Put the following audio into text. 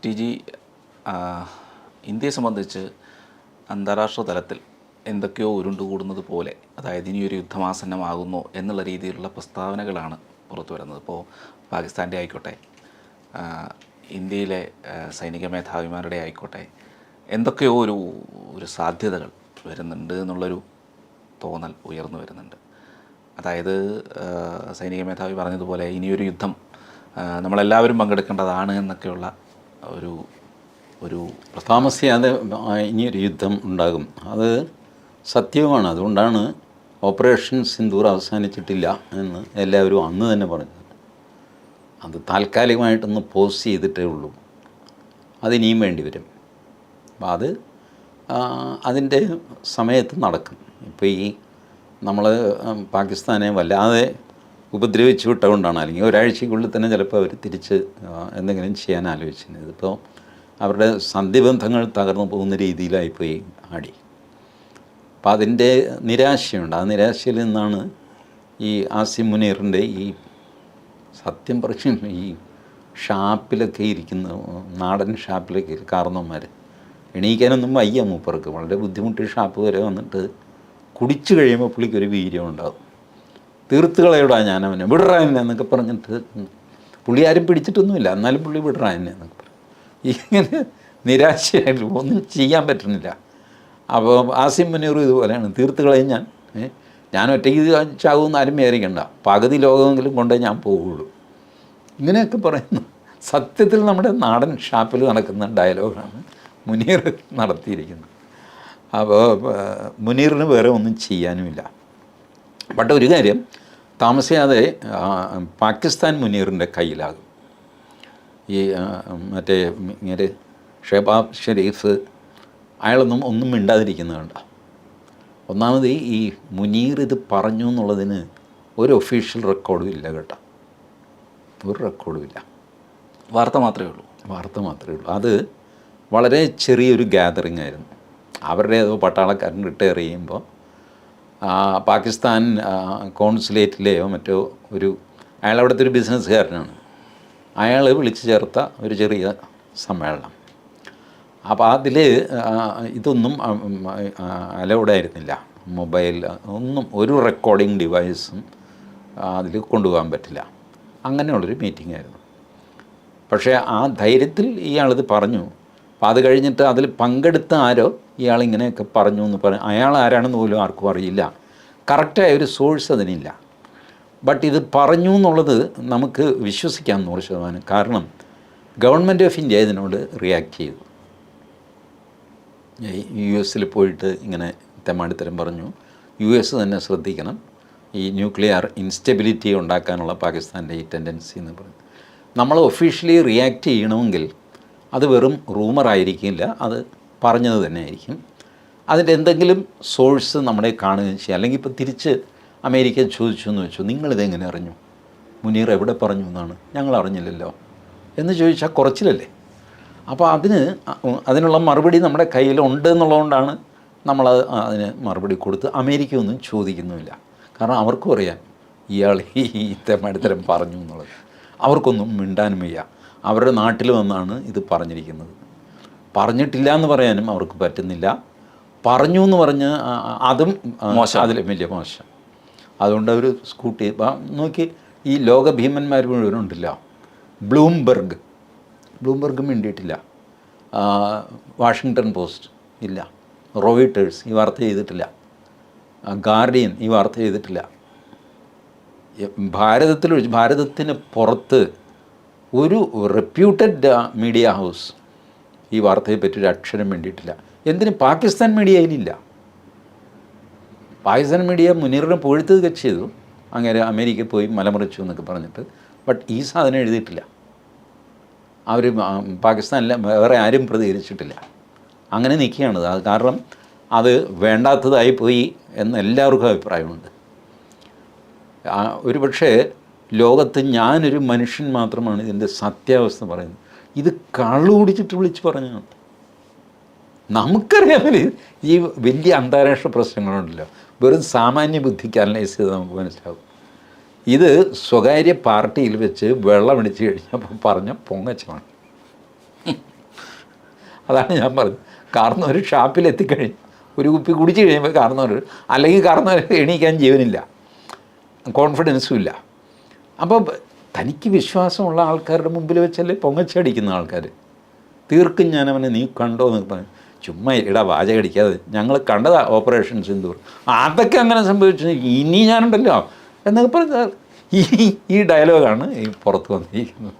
T G, ഇന്ത്യയെ സംബന്ധിച്ച് അന്താരാഷ്ട്ര തലത്തിൽ എന്തൊക്കെയോ ഉരുണ്ടുകൂടുന്നത് പോലെ, അതായത് ഇനിയൊരു യുദ്ധമാസന്നമാകുന്നു എന്നുള്ള രീതിയിലുള്ള പ്രസ്താവനകളാണ് പുറത്തു വരുന്നത്. ഇപ്പോൾ പാകിസ്ഥാൻ്റെ ആയിക്കോട്ടെ, ഇന്ത്യയിലെ സൈനിക മേധാവിമാരുടെ ആയിക്കോട്ടെ, എന്തൊക്കെയോ ഒരു സാധ്യതകൾ വരുന്നുണ്ട് എന്നുള്ളൊരു തോന്നൽ ഉയർന്നു വരുന്നുണ്ട്. അതായത് സൈനിക മേധാവി പറഞ്ഞതുപോലെ ഇനിയൊരു യുദ്ധം നമ്മളെല്ലാവരും പങ്കെടുക്കേണ്ടതാണ് എന്നൊക്കെയുള്ള ഒരു താമസിയാതെ ഇനിയൊരു യുദ്ധം ഉണ്ടാകും. അത് സത്യവുമാണ്. അതുകൊണ്ടാണ് ഓപ്പറേഷൻ സിന്ദൂർ അവസാനിച്ചിട്ടില്ല എന്ന് എല്ലാവരും അന്ന് തന്നെ പറഞ്ഞത്. അത് താൽക്കാലികമായിട്ടൊന്ന് പോസ് ചെയ്തിട്ടേ ഉള്ളൂ, അതിനിയും വേണ്ടി വരും. അപ്പം അത് അതിൻ്റെ സമയത്ത് നടക്കും. ഇപ്പോൾ ഈ നമ്മൾ പാകിസ്ഥാനെ വല്ലാതെ ഉപദ്രവിച്ച് വിട്ടുകൊണ്ടാണ്, അല്ലെങ്കിൽ ഒരാഴ്ചയ്ക്കുള്ളിൽ തന്നെ ചിലപ്പോൾ അവർ തിരിച്ച് എന്തെങ്കിലും ചെയ്യാൻ ആലോചിച്ചത്. ഇതിപ്പോൾ അവരുടെ സന്ധിബന്ധങ്ങൾ തകർന്നു പോകുന്ന രീതിയിലായിപ്പോയി ആടി. അപ്പം അതിൻ്റെ നിരാശയുണ്ട്. ആ നിരാശയിൽ നിന്നാണ് ഈ ആസിം മുനീറിൻ്റെ ഈ സത്യം പറയും ഈ ഷാപ്പിലൊക്കെ ഇരിക്കുന്ന നാടൻ ഷാപ്പിലൊക്കെ കാരണവന്മാർ എണീക്കാനൊന്നും വയ്യ മൂപ്പർക്ക്. വളരെ ബുദ്ധിമുട്ടി ഷാപ്പ് വരെ വന്നിട്ട് കുടിച്ചു കഴിയുമ്പോൾ പുള്ളിക്കൊരു വീര്യം ഉണ്ടാകും. തീർത്തുകളയോടാ ഞാൻ അവനെ വിടറാനെ എന്നൊക്കെ പറഞ്ഞിട്ട്, പുള്ളി ആരും പിടിച്ചിട്ടൊന്നുമില്ല, എന്നാലും പുള്ളി വിടറാനെ എന്നൊക്കെ പറയും. ഇങ്ങനെ നിരാശയായിട്ട് ഒന്നും ചെയ്യാൻ പറ്റുന്നില്ല. അപ്പോൾ ആസിം മുനീർ ഇതുപോലെയാണ്. തീർത്തുകളയും ഞാൻ ഒറ്റയ്ക്ക് ചാകുമെന്ന് ആരും വിചാരിക്കണ്ട, പകുതി ലോകമെങ്കിലും കൊണ്ടേ ഞാൻ പോവുള്ളൂ, ഇങ്ങനെയൊക്കെ പറയുന്നു. സത്യത്തിൽ നമ്മുടെ നാടൻ ഷാപ്പിൽ നടക്കുന്ന ഡയലോഗാണ് മുനീർ നടത്തിയിരിക്കുന്നത്. അപ്പോൾ മുനീറിന് വേറെ ഒന്നും ചെയ്യാനുമില്ല. ബട്ട് ഒരു കാര്യം, താമസിയാതെ പാകിസ്ഥാൻ മുനീറിൻ്റെ കയ്യിലാകും. ഈ മറ്റേ ഇങ്ങനെ ഷെഹബാസ് ഷെരീഫ് ഒന്നും മിണ്ടാതിരിക്കുന്നത്. ഒന്നാമത് ഈ മുനീർ ഇത് പറഞ്ഞു എന്നുള്ളതിന് ഒരു ഒഫീഷ്യൽ റെക്കോർഡും ഇല്ല കേട്ടോ, ഒരു റെക്കോർഡും ഇല്ല. വാർത്ത മാത്രമേ ഉള്ളൂ. അത് വളരെ ചെറിയൊരു ഗ്യാതറിംഗ് ആയിരുന്നു. അവരുടെ ഏതോ പട്ടാളക്കാരൻ റിട്ടയർ ചെയ്യുമ്പോൾ പാകിസ്ഥാൻ കോൺസുലേറ്റിലെയോ മറ്റോ അയാൾ അവിടുത്തെ ഒരു ബിസിനസ്സുകാരനാണ്, അയാൾ വിളിച്ചു ചേർത്ത ഒരു ചെറിയ സമ്മേളനം. അപ്പോൾ അതിൽ ഇതൊന്നും അലൗഡായിരുന്നില്ല. മൊബൈൽ ഒന്നും, ഒരു റെക്കോർഡിംഗ് ഡിവൈസും അതിൽ കൊണ്ടുപോകാൻ പറ്റില്ല. അങ്ങനെയുള്ളൊരു മീറ്റിംഗ് ആയിരുന്നു. പക്ഷേ ആ ധൈര്യത്തിൽ ഇയാളിത് പറഞ്ഞു. അപ്പോൾ അത് കഴിഞ്ഞിട്ട് അതിൽ പങ്കെടുത്ത ആരോ ഇയാളിങ്ങനെയൊക്കെ പറഞ്ഞു എന്ന് പറഞ്ഞു. അയാൾ ആരാണെന്ന് പോലും ആർക്കും അറിയില്ല, കറക്റ്റായ ഒരു സോഴ്സ് അതിനില്ല. ബട്ട് ഇത് പറഞ്ഞു എന്നുള്ളത് നമുക്ക് വിശ്വസിക്കാം 100%. കാരണം ഗവൺമെൻറ് ഓഫ് ഇന്ത്യ ഇതിനോട് റിയാക്ട് ചെയ്തു. US പോയിട്ട് ഇങ്ങനെ തെമ്മാടിത്തരം പറഞ്ഞു. US തന്നെ ശ്രദ്ധിക്കണം, ഈ ന്യൂക്ലിയർ ഇൻസ്റ്റെബിലിറ്റി ഉണ്ടാക്കാനുള്ള പാകിസ്ഥാൻ്റെ ഈ ടെൻഡൻസി എന്ന് പറഞ്ഞു. നമ്മൾ ഒഫീഷ്യലി റിയാക്ട് ചെയ്യണമെങ്കിൽ അത് വെറും റൂമറായിരിക്കില്ല, അത് പറഞ്ഞത് തന്നെ ആയിരിക്കും. അതിൻ്റെ എന്തെങ്കിലും സോഴ്സ് നമ്മളെ കാണുകയും ചെയ്യുക. അല്ലെങ്കിൽ ഇപ്പോൾ തിരിച്ച് അമേരിക്ക ചോദിച്ചു എന്ന് വെച്ചു, നിങ്ങളിതെങ്ങനെ അറിഞ്ഞു, മുനീർ എവിടെ പറഞ്ഞു എന്നാണ്, ഞങ്ങൾ അറിഞ്ഞില്ലല്ലോ എന്ന് ചോദിച്ചാൽ കുറച്ചിലല്ലേ. അപ്പോൾ അതിനുള്ള മറുപടി നമ്മുടെ കയ്യിലുണ്ട് എന്നുള്ളതുകൊണ്ടാണ് അതിന് മറുപടി കൊടുത്ത്. അമേരിക്ക ഒന്നും ചോദിക്കുന്നുമില്ല, കാരണം അവർക്കും അറിയാം ഇയാൾ ഈ തെമ്മാടിത്തരം പറഞ്ഞു എന്നുള്ളത്. അവർക്കൊന്നും മിണ്ടാനും വയ്യ. അവരുടെ നാട്ടിൽ വന്നാണ് ഇത് പറഞ്ഞിരിക്കുന്നത്. പറഞ്ഞിട്ടില്ല എന്ന് പറയാനും അവർക്ക് പറ്റുന്നില്ല. പറഞ്ഞു എന്ന് പറഞ്ഞ് അതും മോശം, അതിൽ വലിയ മോശം. അതുകൊണ്ട് അവർ സ്കൂട്ടി നോക്കി. ഈ ലോക ഭീമന്മാർ മുഴുവനുണ്ടല്ലോ, ബ്ലൂംബർഗ് മിണ്ടിയിട്ടില്ല, വാഷിങ്ടൺ പോസ്റ്റ് ഇല്ല, റോയിട്ടേഴ്സ് ഈ വാർത്ത ചെയ്തിട്ടില്ല, ഗാർഡിയൻ ഈ വാർത്ത ചെയ്തിട്ടില്ല. ഭാരതത്തിന് പുറത്ത് ഒരു റെപ്യൂട്ടഡ് മീഡിയ ഹൗസ് ഈ വാർത്തയെ പറ്റി ഒരു അക്ഷരം വേണ്ടിയിട്ടില്ല. എന്തിന് പാകിസ്ഥാൻ മീഡിയയിലില്ല. പാകിസ്ഥാൻ മീഡിയ മുനീറിനെ പുകഴ്ത്തുക ചെയ്തു, അങ്ങനെ അമേരിക്കയിൽ പോയി മലമറിച്ചു എന്നൊക്കെ പറഞ്ഞിട്ട്. ബട്ട് ഈ സാധനം എഴുതിയിട്ടില്ല. അവർ പാകിസ്ഥാനിലെ വേറെ ആരും പ്രതികരിച്ചിട്ടില്ല. അങ്ങനെ നിൽക്കുകയാണ്. അത് കാരണം അത് വേണ്ടാത്തതായി പോയി എന്ന് എല്ലാവർക്കും അഭിപ്രായമുണ്ട്. ഒരു പക്ഷേ ലോകത്ത് ഞാനൊരു മനുഷ്യൻ മാത്രമാണ് ഇതിൻ്റെ സത്യാവസ്ഥ പറയുന്നത്. ഇത് കള്ളു കുടിച്ചിട്ട് വിളിച്ച് പറഞ്ഞാണ്. നമുക്കറിയാമല്ലോ ഈ വലിയ അന്താരാഷ്ട്ര പ്രശ്നങ്ങളുണ്ടല്ലോ, വെറും സാമാന്യ ബുദ്ധിക്ക് അനലൈസ് ചെയ്ത് നമുക്ക് മനസ്സിലാവും. ഇത് സ്വകാര്യ പാർട്ടിയിൽ വെച്ച് വെള്ളമടിച്ച് കഴിഞ്ഞപ്പോൾ പറഞ്ഞ പൊങ്ങച്ചമാണ്. അതാണ് ഞാൻ പറഞ്ഞത്. കാർന്നവർ ഷാപ്പിലെത്തിക്കഴിഞ്ഞ് ഒരു കുപ്പി കുടിച്ച് കഴിയുമ്പോൾ കാർന്നവർ, അല്ലെങ്കിൽ കാർന്നവർ എണീക്കാൻ ജീവനില്ല, കോൺഫിഡൻസും ഇല്ല. അപ്പോൾ തനിക്ക് വിശ്വാസമുള്ള ആൾക്കാരുടെ മുമ്പിൽ വെച്ചല്ലേ പൊങ്ങച്ചടിക്കുന്ന ആൾക്കാർ. തീർക്കും ഞാൻ അവനെ, നീ കണ്ടോ എന്നൊക്കെ പറഞ്ഞു. ചുമ്മാ ഇടാ വാചകടിക്കാതെ, ഞങ്ങൾ കണ്ടതാ ഓപ്പറേഷൻ സിന്ദൂർ, അതൊക്കെ അങ്ങനെ സംഭവിച്ചു, ഇനി ഞാനുണ്ടല്ലോ എന്നൊക്കെ പറഞ്ഞാൽ ഈ ഡയലോഗാണ് ഈ പുറത്ത് വന്നിരിക്കുന്നത്.